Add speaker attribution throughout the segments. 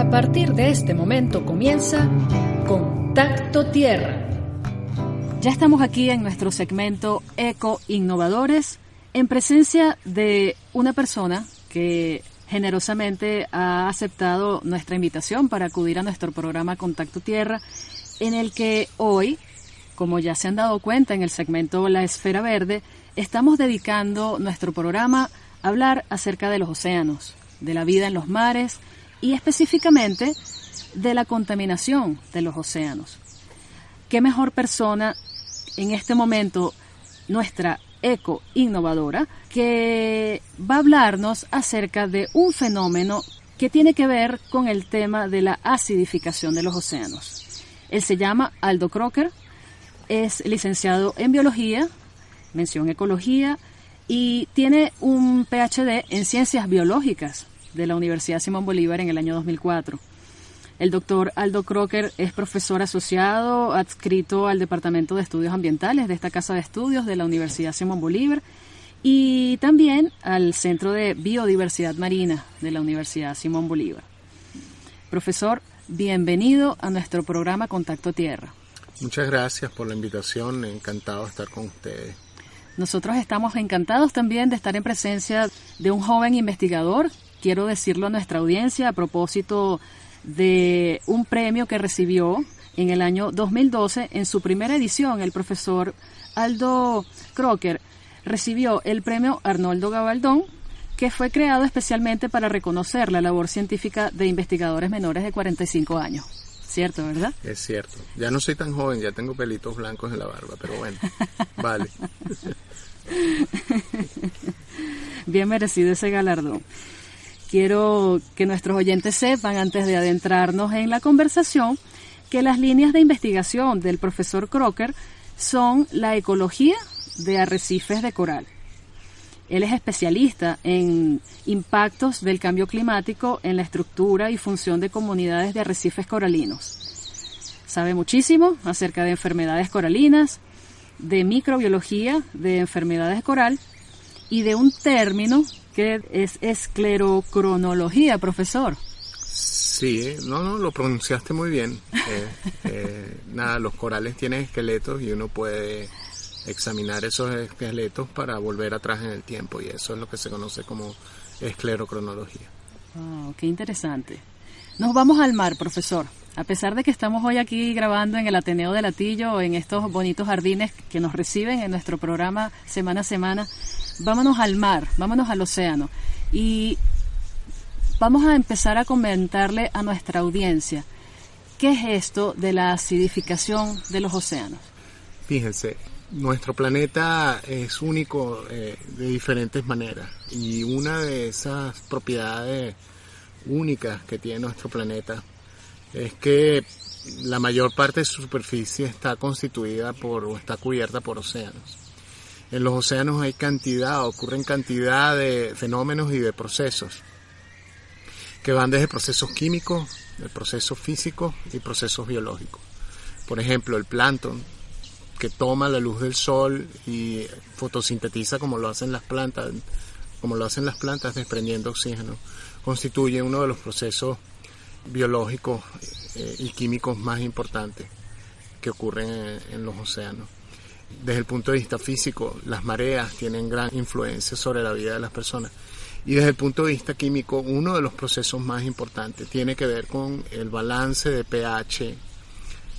Speaker 1: A partir de este momento comienza Contacto Tierra. Ya estamos aquí en nuestro segmento Eco Innovadores, en presencia de una persona que generosamente ha aceptado nuestra invitación para acudir a nuestro programa Contacto Tierra, en el que hoy, como ya se han dado cuenta en el segmento La Esfera Verde, estamos dedicando nuestro programa a hablar acerca de los océanos, de la vida en los mares y específicamente de la contaminación de los océanos. ¿Qué mejor persona en este momento, nuestra eco innovadora, que va a hablarnos acerca de un fenómeno que tiene que ver con el tema de la acidificación de los océanos? Él se llama Aldo Crocker, es licenciado en biología, mención ecología, y tiene un PhD en ciencias biológicas de la Universidad Simón Bolívar en el año 2004. El doctor Aldo Crocker es profesor asociado adscrito al Departamento de Estudios Ambientales de esta Casa de Estudios de la Universidad Simón Bolívar y también al Centro de Biodiversidad Marina de la Universidad Simón Bolívar. Profesor, bienvenido a nuestro programa Contacto Tierra.
Speaker 2: Muchas gracias por la invitación, encantado de estar con ustedes.
Speaker 1: Nosotros estamos encantados también de estar en presencia de un joven investigador. Quiero decirlo a nuestra audiencia a propósito de un premio que recibió en el año 2012 en su primera edición. El profesor Aldo Crocker recibió el premio Arnoldo Gabaldón, que fue creado especialmente para reconocer la labor científica de investigadores menores de 45 años. ¿Cierto, verdad?
Speaker 2: Es cierto. Ya no soy tan joven, ya tengo pelitos blancos en la barba, pero bueno, vale.
Speaker 1: Bien merecido ese galardón. Quiero que nuestros oyentes sepan, antes de adentrarnos en la conversación, que las líneas de investigación del profesor Crocker son la ecología de arrecifes de coral. Él es especialista en impactos del cambio climático en la estructura y función de comunidades de arrecifes coralinos. Sabe muchísimo acerca de enfermedades coralinas, de microbiología de enfermedades coral y de un término que es esclerocronología, profesor.
Speaker 2: Sí, no, lo pronunciaste muy bien. Los corales tienen esqueletos y uno puede examinar esos esqueletos para volver atrás en el tiempo, y eso es lo que se conoce como esclerocronología.
Speaker 1: Oh, qué interesante. Nos vamos al mar, profesor. A pesar de que estamos hoy aquí grabando en el Ateneo de Latillo, en estos bonitos jardines que nos reciben en nuestro programa semana a semana, vámonos al mar, vámonos al océano. Y vamos a empezar a comentarle a nuestra audiencia, ¿qué es esto de la acidificación de los océanos?
Speaker 2: Fíjense, nuestro planeta es único de diferentes maneras, y una de esas propiedades únicas que tiene nuestro planeta es que la mayor parte de su superficie está constituida o está cubierta por océanos. En los océanos ocurren cantidad de fenómenos y de procesos que van desde procesos químicos, de procesos físicos y procesos biológicos. Por ejemplo, el plancton, que toma la luz del sol y fotosintetiza como lo hacen las plantas desprendiendo oxígeno, constituye uno de los procesos biológicos y químicos más importantes que ocurren en los océanos. Desde el punto de vista físico, las mareas tienen gran influencia sobre la vida de las personas, y desde el punto de vista químico, uno de los procesos más importantes tiene que ver con el balance de pH,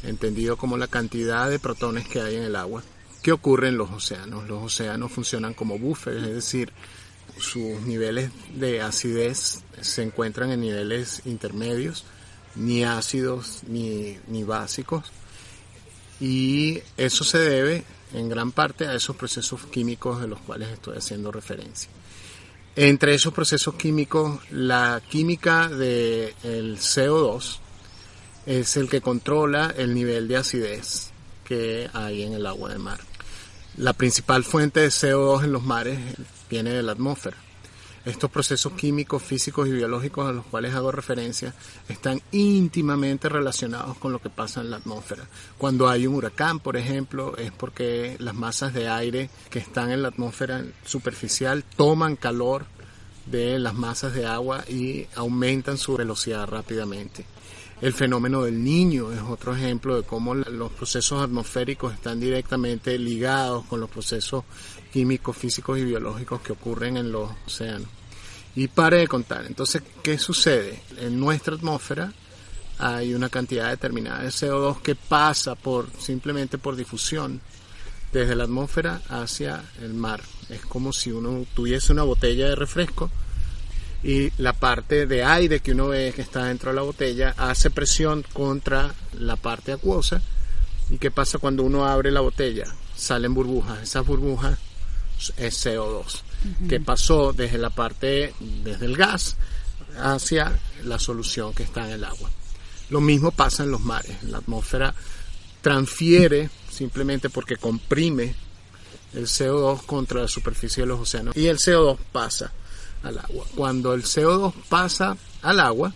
Speaker 2: entendido como la cantidad de protones que hay en el agua. ¿Qué ocurre en los océanos? Los océanos funcionan como buffers, es decir, sus niveles de acidez se encuentran en niveles intermedios, ni ácidos ni básicos, y eso se debe en gran parte a esos procesos químicos de los cuales estoy haciendo referencia. Entre esos procesos químicos, la química del CO2 es el que controla el nivel de acidez que hay en el agua de mar. La principal fuente de CO2 en los mares viene de la atmósfera. Estos procesos químicos, físicos y biológicos a los cuales hago referencia están íntimamente relacionados con lo que pasa en la atmósfera. Cuando hay un huracán, por ejemplo, es porque las masas de aire que están en la atmósfera superficial toman calor de las masas de agua y aumentan su velocidad rápidamente. El fenómeno del Niño es otro ejemplo de cómo los procesos atmosféricos están directamente ligados con los procesos químicos, físicos y biológicos que ocurren en los océanos. Y pare de contar. Entonces, ¿qué sucede? En nuestra atmósfera hay una cantidad determinada de CO2 que pasa simplemente por difusión desde la atmósfera hacia el mar. Es como si uno tuviese una botella de refresco y la parte de aire que uno ve que está dentro de la botella hace presión contra la parte acuosa. ¿Y qué pasa cuando uno abre la botella? Salen burbujas. Esas burbujas es CO2 que pasó desde el gas hacia la solución que está en el agua. Lo mismo pasa en los mares. La atmósfera transfiere simplemente porque comprime el CO2 contra la superficie de los océanos y el CO2 pasa al agua. Cuando el CO2 pasa al agua,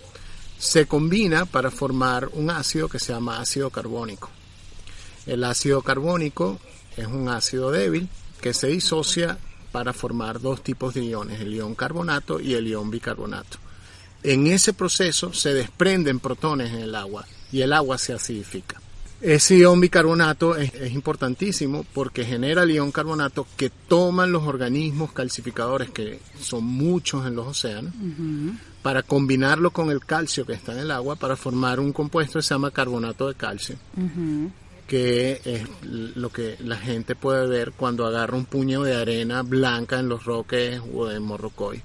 Speaker 2: se combina para formar un ácido que se llama ácido carbónico. El ácido carbónico es un ácido débil que se disocia para formar dos tipos de iones, el ion carbonato y el ion bicarbonato. En ese proceso se desprenden protones en el agua y el agua se acidifica. Ese ion bicarbonato es importantísimo porque genera el ion carbonato que toman los organismos calcificadores, que son muchos en los océanos, para combinarlo con el calcio que está en el agua para formar un compuesto que se llama carbonato de calcio, que es lo que la gente puede ver cuando agarra un puño de arena blanca en Los Roques o en Morrocoy.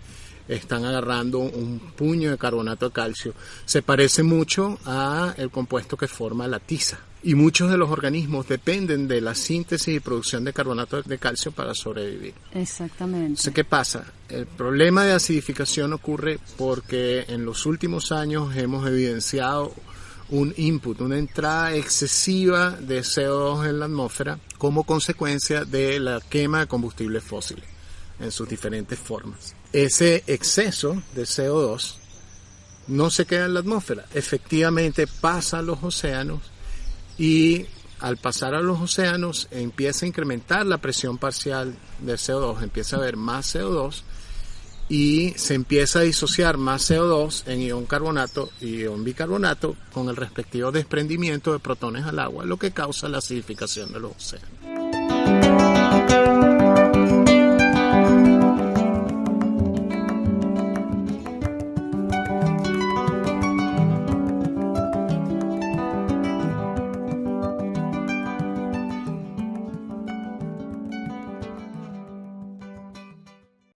Speaker 2: Están agarrando un puño de carbonato de calcio. Se parece mucho a el compuesto que forma la tiza. Y muchos de los organismos dependen de la síntesis y producción de carbonato de calcio para sobrevivir.
Speaker 1: Exactamente.
Speaker 2: Entonces, ¿qué pasa? El problema de acidificación ocurre porque en los últimos años hemos evidenciado un input, una entrada excesiva de CO2 en la atmósfera como consecuencia de la quema de combustibles fósiles en sus diferentes formas. Ese exceso de CO2 no se queda en la atmósfera, efectivamente pasa a los océanos y al pasar a los océanos empieza a incrementar la presión parcial del CO2, empieza a haber más CO2 y se empieza a disociar más CO2 en ion carbonato y ion bicarbonato con el respectivo desprendimiento de protones al agua, lo que causa la acidificación de los océanos.